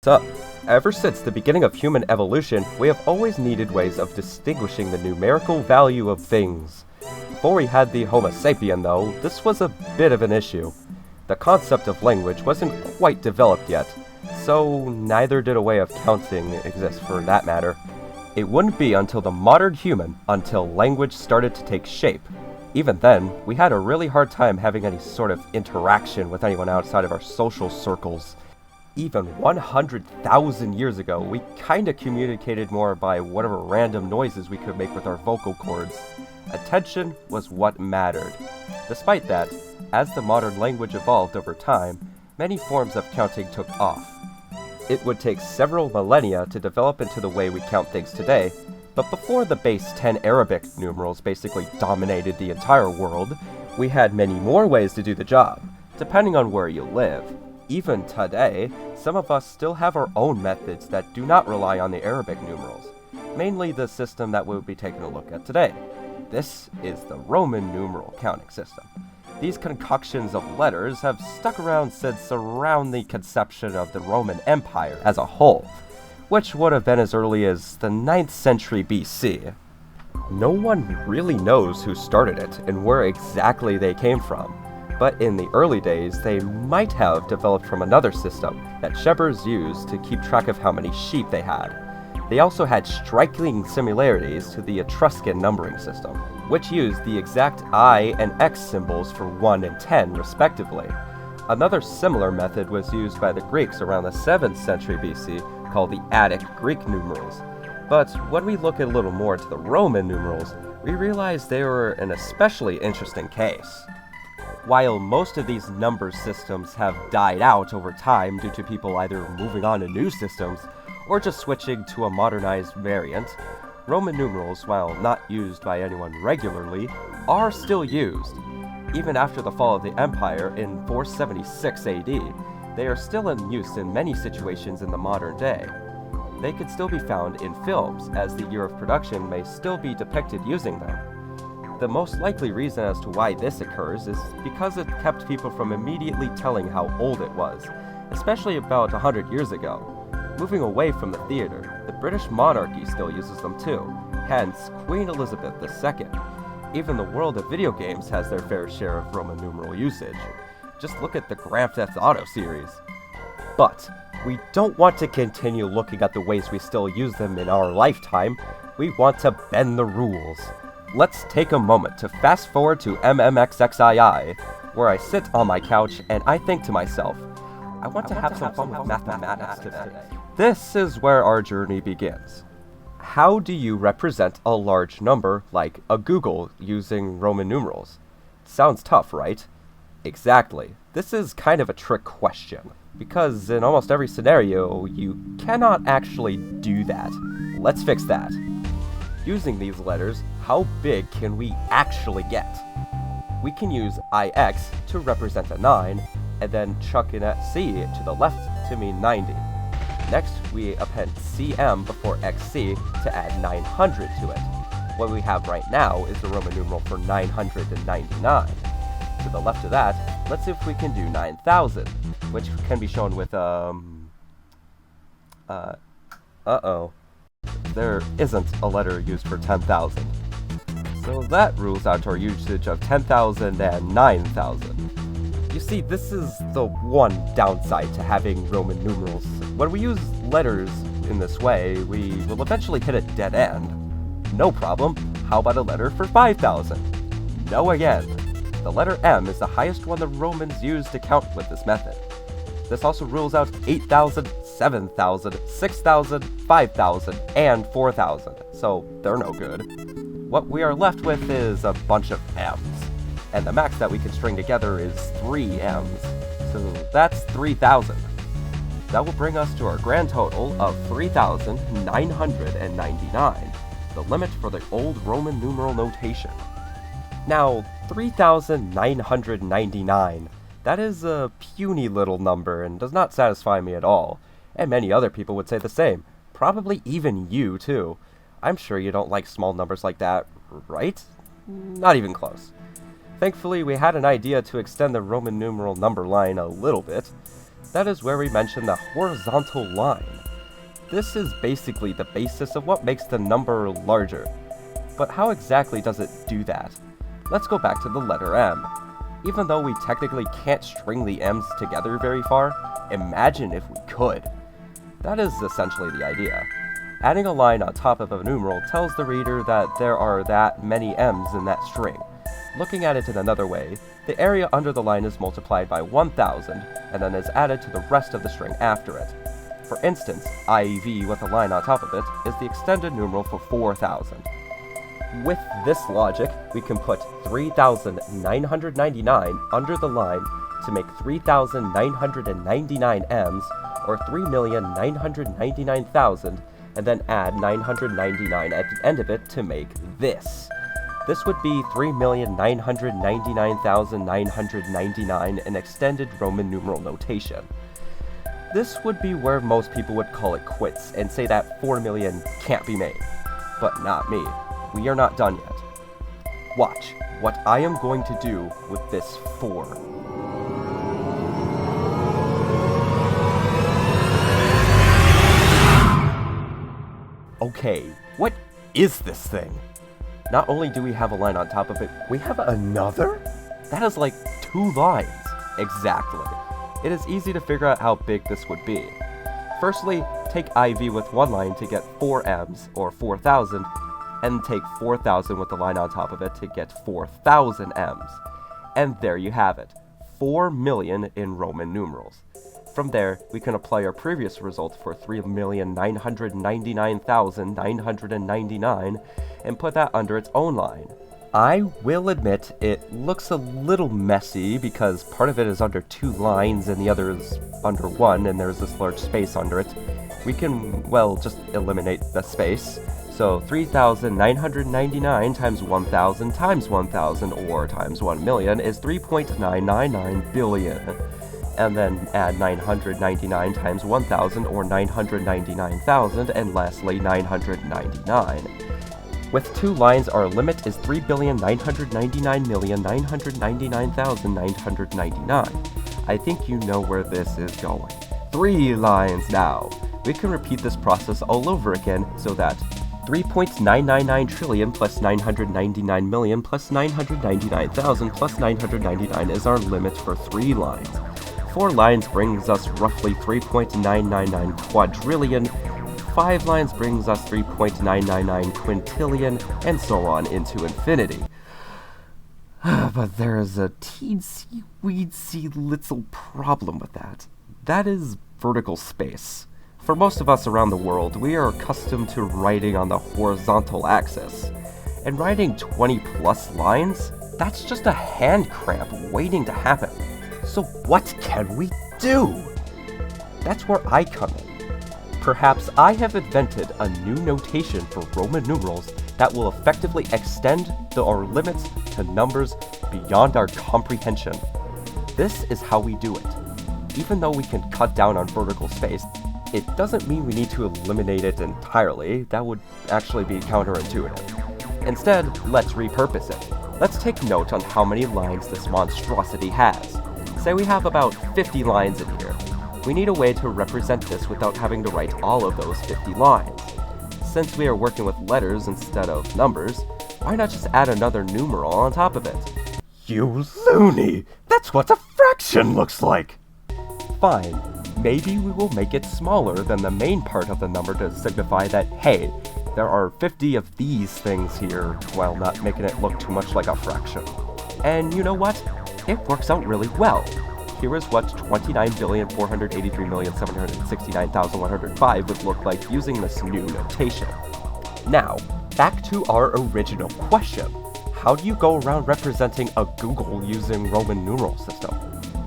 So, ever since the beginning of human evolution, we have always needed ways of distinguishing the numerical value of things. Before we had the Homo sapien, though, this was a bit of an issue. The concept of language wasn't quite developed yet, so neither did a way of counting exist for that matter. It wouldn't be until the modern human until language started to take shape. Even then, we had a really hard time having any sort of interaction with anyone outside of our social circles. Even 100,000 years ago, we kinda communicated more by whatever random noises we could make with our vocal cords. Attention was what mattered. Despite that, as the modern language evolved over time, many forms of counting took off. It would take several millennia to develop into the way we count things today, but before the base 10 Arabic numerals basically dominated the entire world, we had many more ways to do the job, depending on where you live. Even today, some of us still have our own methods that do not rely on the Arabic numerals, mainly the system that we'll be taking a look at today. This is the Roman numeral counting system. These concoctions of letters have stuck around since around the conception of the Roman Empire as a whole, which would have been as early as the 9th century BC. No one really knows who started it and where exactly they came from, but in the early days they might have developed from another system that shepherds used to keep track of how many sheep they had. They also had striking similarities to the Etruscan numbering system, which used the exact I and X symbols for 1 and 10 respectively. Another similar method was used by the Greeks around the 7th century BC called the Attic Greek numerals. But when we look a little more to the Roman numerals, we realize they were an especially interesting case. While most of these number systems have died out over time due to people either moving on to new systems or just switching to a modernized variant, Roman numerals, while not used by anyone regularly, are still used. Even after the fall of the Empire in 476 AD, they are still in use in many situations in the modern day. They could still be found in films, as the year of production may still be depicted using them. The most likely reason as to why this occurs is because it kept people from immediately telling how old it was, especially about 100 years ago. Moving away from the theater, the British monarchy still uses them too, hence Queen Elizabeth II. Even the world of video games has their fair share of Roman numeral usage. Just look at the Grand Theft Auto series. But we don't want to continue looking at the ways we still use them in our lifetime. We want to bend the rules. Let's take a moment to fast forward to MMXXII, where I sit on my couch and I think to myself, I want to have some fun with mathematics today. This is where our journey begins. How do you represent a large number like a Google using Roman numerals? Sounds tough, right? Exactly. This is kind of a trick question, because in almost every scenario, you cannot actually do that. Let's fix that. Using these letters, how big can we actually get? We can use IX to represent a 9, and then chuck in a C to the left to mean 90. Next, we append CM before XC to add 900 to it. What we have right now is the Roman numeral for 999. To the left of that, let's see if we can do 9,000, which can be shown with, There isn't a letter used for 10,000. So that rules out our usage of 10,000 and 9,000. You see, this is the one downside to having Roman numerals. When we use letters in this way, we will eventually hit a dead end. No problem. How about a letter for 5,000? No again. The letter M is the highest one the Romans used to count with this method. This also rules out 8,000, 7,000, 6,000, 5,000, and 4,000, so they're no good. What we are left with is a bunch of M's, and the max that we can string together is 3 M's, so that's 3,000. That will bring us to our grand total of 3,999, the limit for the old Roman numeral notation. Now, 3,999, that is a puny little number and does not satisfy me at all, and many other people would say the same, probably even you too. I'm sure you don't like small numbers like that, right? Not even close. Thankfully, we had an idea to extend the Roman numeral number line a little bit. that is where we mention the horizontal line. This is basically the basis of what makes the number larger. But how exactly does it do that? Let's go back to the letter M. Even though we technically can't string the M's together very far, imagine if we could. That is essentially the idea. Adding a line on top of a numeral tells the reader that there are that many M's in that string. Looking at it in another way, the area under the line is multiplied by 1000 and then is added to the rest of the string after it. For instance, IV with a line on top of it is the extended numeral for 4000. With this logic, we can put 3,999 under the line to make 3,999 M's, or 3,999,000, and then add 999 at the end of it to make this. This would be 3,999,999 in extended Roman numeral notation. This would be where most people would call it quits and say that 4 million can't be made. But not me. We are not done yet. Watch what I am going to do with this 4. Okay, what is this thing? Not only do we have a line on top of it, we have another? That is like 2 lines. Exactly. It is easy to figure out how big this would be. Firstly, take IV with 1 line to get 4 M's, or 4000, and take 4000 with the line on top of it to get 4000 M's. And there you have it, 4 million in Roman numerals. From there, we can apply our previous result for 3,999,999 and put that under its own line. I will admit it looks a little messy because part of it is under 2 lines and the other is under 1 and there's this large space under it. We can, well, just eliminate the space. So 3,999 times 1,000 times 1,000 or times 1 million is 3.999 billion. And then add 999 times 1,000 or 999,000 and lastly 999. With 2 lines, our limit is 3,999,999,999. I think you know where this is going. 3 lines now. We can repeat this process all over again so that 3.999 trillion plus 999 million plus 999,000 plus 999 is our limit for 3 lines. 4 lines brings us roughly 3.999 quadrillion, 5 lines brings us 3.999 quintillion, and so on into infinity. But there is a teensy-weensy little problem with that. That is vertical space. For most of us around the world, we are accustomed to writing on the horizontal axis. And writing 20 plus lines, that's just a hand cramp waiting to happen. So what can we do? That's where I come in. Perhaps I have invented a new notation for Roman numerals that will effectively extend our limits to numbers beyond our comprehension. This is how we do it. Even though we can cut down on vertical space, it doesn't mean we need to eliminate it entirely. That would actually be counterintuitive. Instead, let's repurpose it. Let's take note on how many lines this monstrosity has. Say we have about 50 lines in here. We need a way to represent this without having to write all of those 50 lines. Since we are working with letters instead of numbers, why not just add another numeral on top of it? You loony! That's what a fraction looks like! Fine, maybe we will make it smaller than the main part of the number to signify that, hey, there are 50 of these things here, while not making it look too much like a fraction. And you know what? It works out really well. Here is what 29,483,769,105 would look like using this new notation. Now, back to our original question. How do you go around representing a Google using Roman numeral system?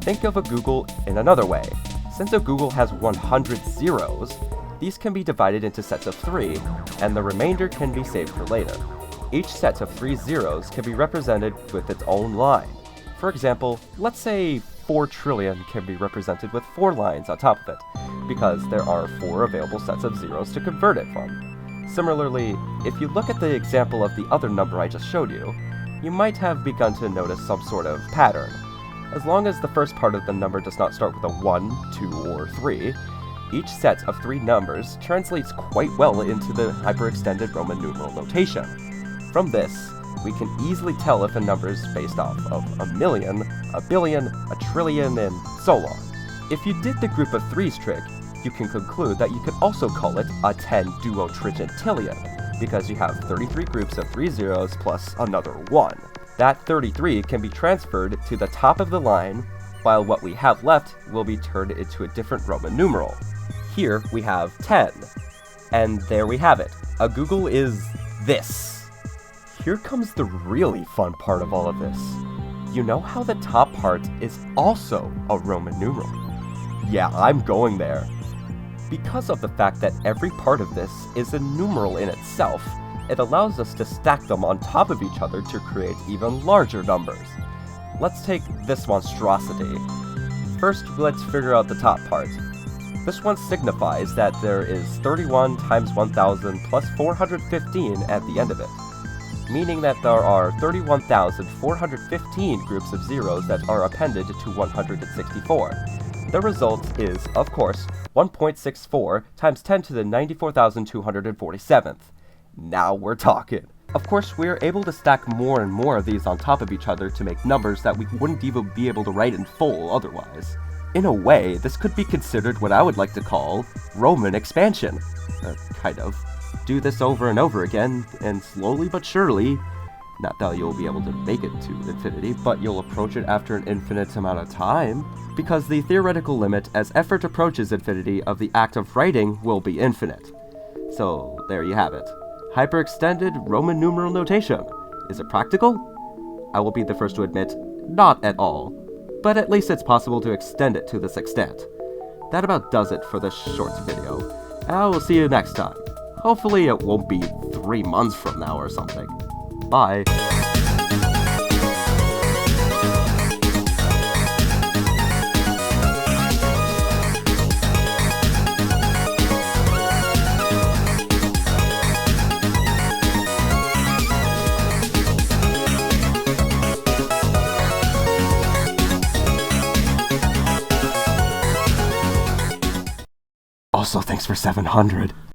Think of a Google in another way. Since a Google has 100 zeros, these can be divided into sets of 3, and the remainder can be saved for later. Each set of 3 zeros can be represented with its own line. For example, let's say 4 trillion can be represented with 4 lines on top of it, because there are 4 available sets of zeros to convert it from. Similarly, if you look at the example of the other number I just showed you, you might have begun to notice some sort of pattern. as long as the first part of the number does not start with a 1, 2, or 3. Each set of 3 numbers translates quite well into the hyperextended Roman numeral notation. From this, we can easily tell if a number is based off of a million, a billion, a trillion, and so on. If you did the group of 3's trick, you can conclude that you could also call it a 10 duotrigentillion, because you have 33 groups of 3 zeros plus another 1. That 33 can be transferred to the top of the line, while what we have left will be turned into a different Roman numeral. Here we have 10. And there we have it. A Google is this. Here comes the really fun part of all of this. You know how the top part is also a Roman numeral? Yeah, I'm going there. Because of the fact that every part of this is a numeral in itself, it allows us to stack them on top of each other to create even larger numbers. Let's take this monstrosity. First, let's figure out the top part. This one signifies that there is 31 times 1000 plus 415 at the end of it, meaning that there are 31,415 groups of zeros that are appended to 164. The result is, of course, 1.64 times 10 to the 94,247th. Now we're talking. Of course, we are able to stack more and more of these on top of each other to make numbers that we wouldn't even be able to write in full otherwise. In a way, this could be considered what I would like to call Roman expansion. Kind of. Do this over and over again, and slowly but surely, not that you'll be able to make it to infinity, but you'll approach it after an infinite amount of time, because the theoretical limit as effort approaches infinity of the act of writing will be infinite. So, there you have it. Hyperextended Roman numeral notation. Is it practical? I will be the first to admit, not at all. But at least it's possible to extend it to this extent. That about does it for this short video. I will see you next time. Hopefully it won't be 3 months from now or something. Bye. Also, thanks for 700.